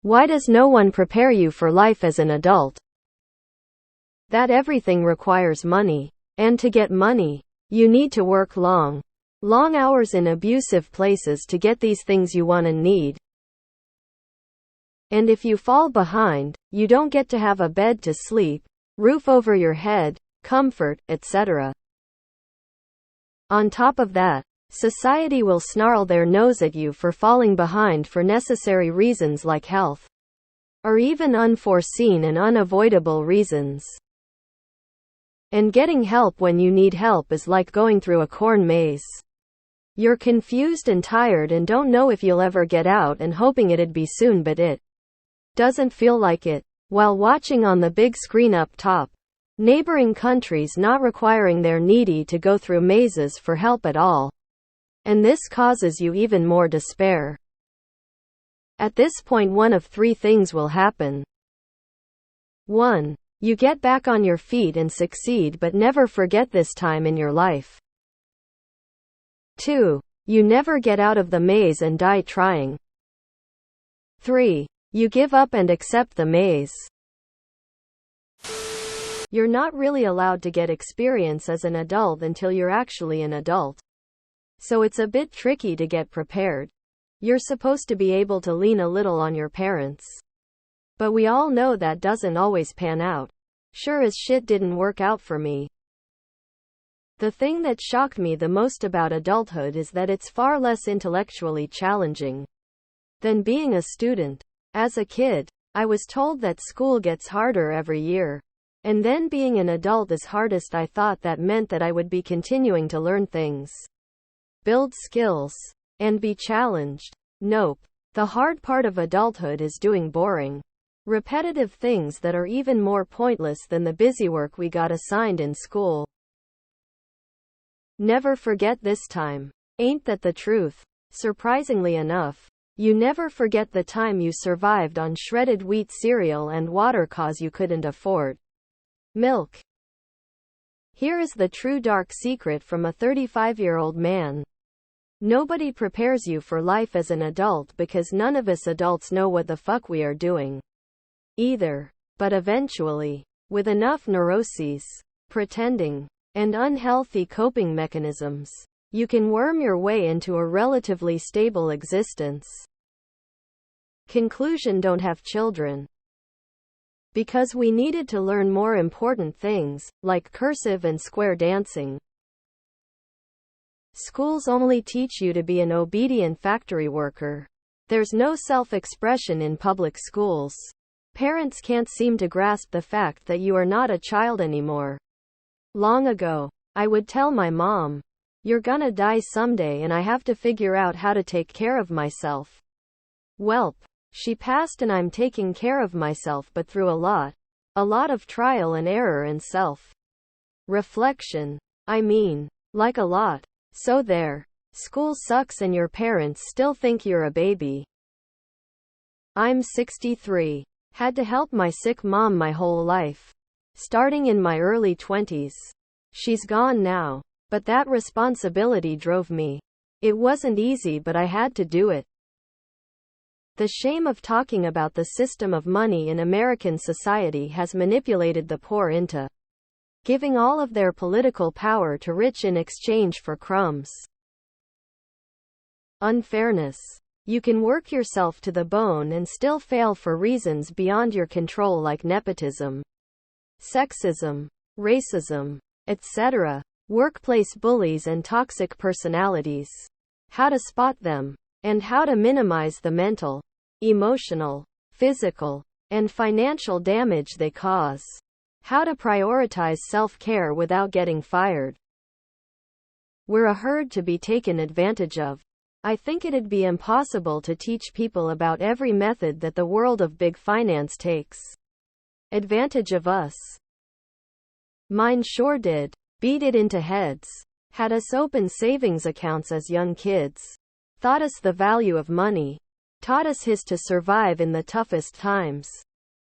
Why does no one prepare you for life as an adult? That everything requires money. And to get money, you need to work long hours in abusive places to get these things you want and need. And if you fall behind, you don't get to have a bed to sleep, roof over your head, comfort, etc. On top of that, society will snarl their nose at you for falling behind for necessary reasons like health, or even unforeseen and unavoidable reasons. And getting help when you need help is like going through a corn maze. You're confused and tired and don't know if you'll ever get out and hoping it'd be soon, but it doesn't feel like it. While watching on the big screen up top, neighboring countries not requiring their needy to go through mazes for help at all. And this causes you even more despair. At this point, one of three things will happen. 1. You get back on your feet and succeed, but never forget this time in your life. 2. You never get out of the maze and die trying. 3. You give up and accept the maze. You're not really allowed to get experience as an adult until you're actually an adult. So it's a bit tricky to get prepared. You're supposed to be able to lean a little on your parents. But we all know that doesn't always pan out. Sure as shit didn't work out for me. The thing that shocked me the most about adulthood is that it's far less intellectually challenging than being a student. As a kid, I was told that school gets harder every year. And then being an adult is hardest. I thought that meant that I would be continuing to learn things, build skills, and be challenged. Nope. The hard part of adulthood is doing boring, repetitive things that are even more pointless than the busy work we got assigned in school. Never forget this time. Ain't that the truth? Surprisingly enough, you never forget the time you survived on shredded wheat cereal and water 'cause you couldn't afford milk. Here is the true dark secret from a 35-year-old man. Nobody prepares you for life as an adult because none of us adults know what the fuck we are doing either. But eventually, with enough neuroses, pretending, and unhealthy coping mechanisms, you can worm your way into a relatively stable existence. Conclusion: don't have children. Because we needed to learn more important things, like cursive and square dancing. Schools only teach you to be an obedient factory worker. There's no self-expression in public schools. Parents can't seem to grasp the fact that you are not a child anymore. Long ago, I would tell my mom, "You're gonna die someday and I have to figure out how to take care of myself." Welp. She passed and I'm taking care of myself, but through a lot of trial and error and self-reflection. I mean, like a lot. So there. School sucks and your parents still think you're a baby. I'm 63. Had to help my sick mom my whole life, starting in my early 20s. She's gone now. But that responsibility drove me. It wasn't easy, but I had to do it. The shame of talking about the system of money in American society has manipulated the poor into giving all of their political power to rich in exchange for crumbs. Unfairness. You can work yourself to the bone and still fail for reasons beyond your control, like nepotism, sexism, racism, etc. Workplace bullies and toxic personalities. How to spot them, and how to minimize the mental, emotional, physical, and financial damage they cause. How to prioritize self-care without getting fired. We're a herd to be taken advantage of. I think it'd be impossible to teach people about every method that the world of big finance takes advantage of us. Mine sure did. Beat it into heads. Had us open savings accounts as young kids. Taught us the value of money. Taught us his to survive in the toughest times.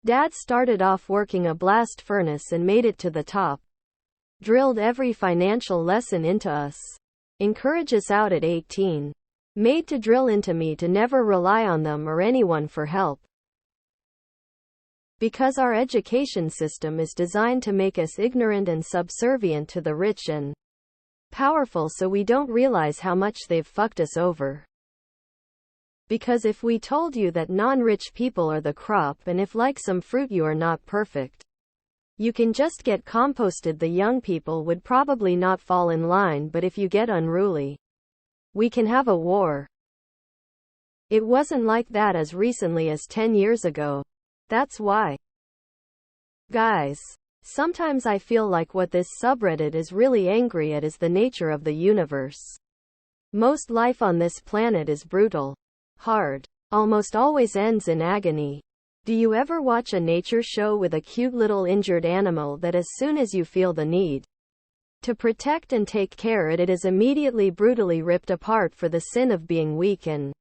Dad started off working a blast furnace and made it to the top. Drilled every financial lesson into us. Encouraged us out at 18. Made to drill into me to never rely on them or anyone for help. Because our education system is designed to make us ignorant and subservient to the rich and powerful, so we don't realize how much they've fucked us over. Because if we told you that non-rich people are the crop, and if like some fruit you are not perfect, you can just get composted, the young people would probably not fall in line, but if you get unruly, we can have a war. It wasn't like that as recently as 10 years ago. That's why. Guys, sometimes I feel like what this subreddit is really angry at is the nature of the universe. Most life on this planet is brutal, hard, almost always ends in agony. Do you ever watch a nature show with a cute little injured animal that as soon as you feel the need to protect and take care it is immediately brutally ripped apart for the sin of being weak and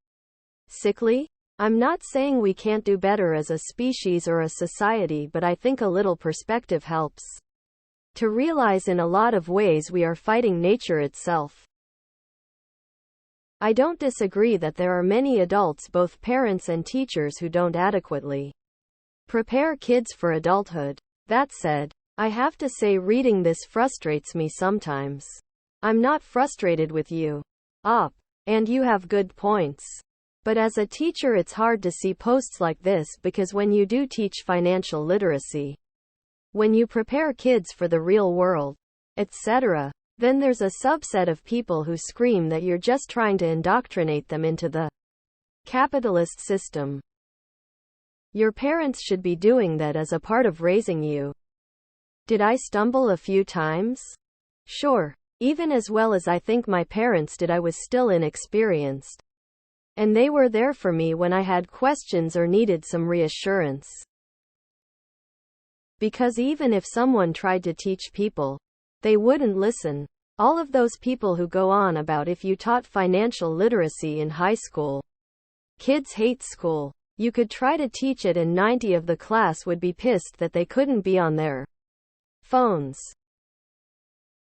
sickly? I'm not saying we can't do better as a species or a society, but I think a little perspective helps to realize in a lot of ways we are fighting nature itself. I don't disagree that there are many adults, both parents and teachers, who don't adequately prepare kids for adulthood. That said, I have to say reading this frustrates me sometimes. I'm not frustrated with you, and you have good points. But as a teacher it's hard to see posts like this, because when you do teach financial literacy, when you prepare kids for the real world, etc., then there's a subset of people who scream that you're just trying to indoctrinate them into the capitalist system. Your parents should be doing that as a part of raising you. Did I stumble a few times? Sure. Even as well as I think my parents did, I was still inexperienced. And they were there for me when I had questions or needed some reassurance. Because even if someone tried to teach people, they wouldn't listen. All of those people who go on about if you taught financial literacy in high school, kids hate school. You could try to teach it and 90 of the class would be pissed that they couldn't be on their phones.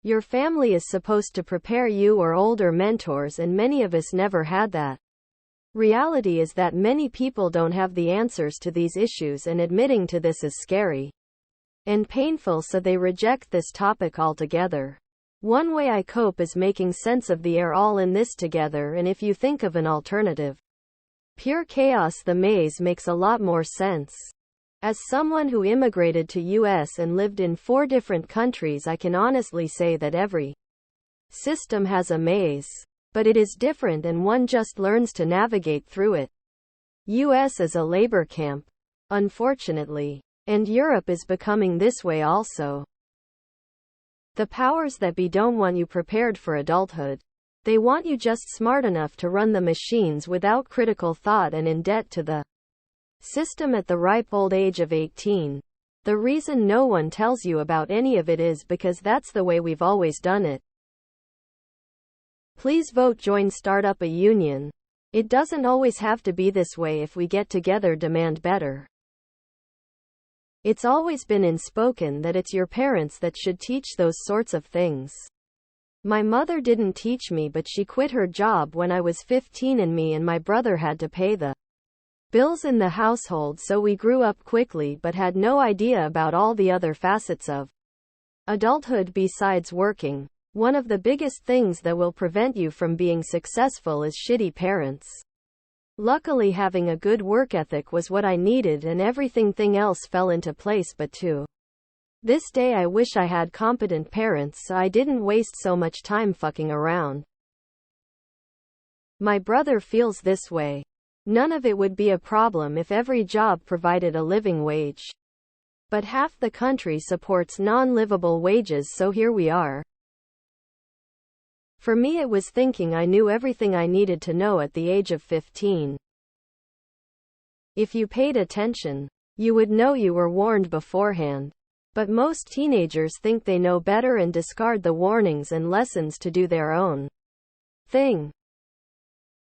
Your family is supposed to prepare you or older mentors, and many of us never had that. Reality is that many people don't have the answers to these issues, and admitting to this is scary and painful, so they reject this topic altogether. One way I cope is making sense of the "we're all in this together," and if you think of an alternative, pure chaos, the maze makes a lot more sense. As someone who immigrated to US and lived in 4 different countries, I can honestly say that every system has a maze. But it is different, and one just learns to navigate through it. US is a labor camp, unfortunately. And Europe is becoming this way also. The powers that be don't want you prepared for adulthood. They want you just smart enough to run the machines without critical thought and in debt to the system at the ripe old age of 18. The reason no one tells you about any of it is because that's the way we've always done it. Please vote, join, start up a union. It doesn't always have to be this way. If we get together, demand better. It's always been unspoken that it's your parents that should teach those sorts of things. My mother didn't teach me, but she quit her job when I was 15 and me and my brother had to pay the bills in the household, so we grew up quickly but had no idea about all the other facets of adulthood besides working. One of the biggest things that will prevent you from being successful is shitty parents. Luckily, having a good work ethic was what I needed, and everything else fell into place, but to this day I wish I had competent parents so I didn't waste so much time fucking around. My brother feels this way. None of it would be a problem if every job provided a living wage. But half the country supports non-livable wages, so here we are. For me, it was thinking I knew everything I needed to know at the age of 15. If you paid attention, you would know you were warned beforehand. But most teenagers think they know better and discard the warnings and lessons to do their own thing.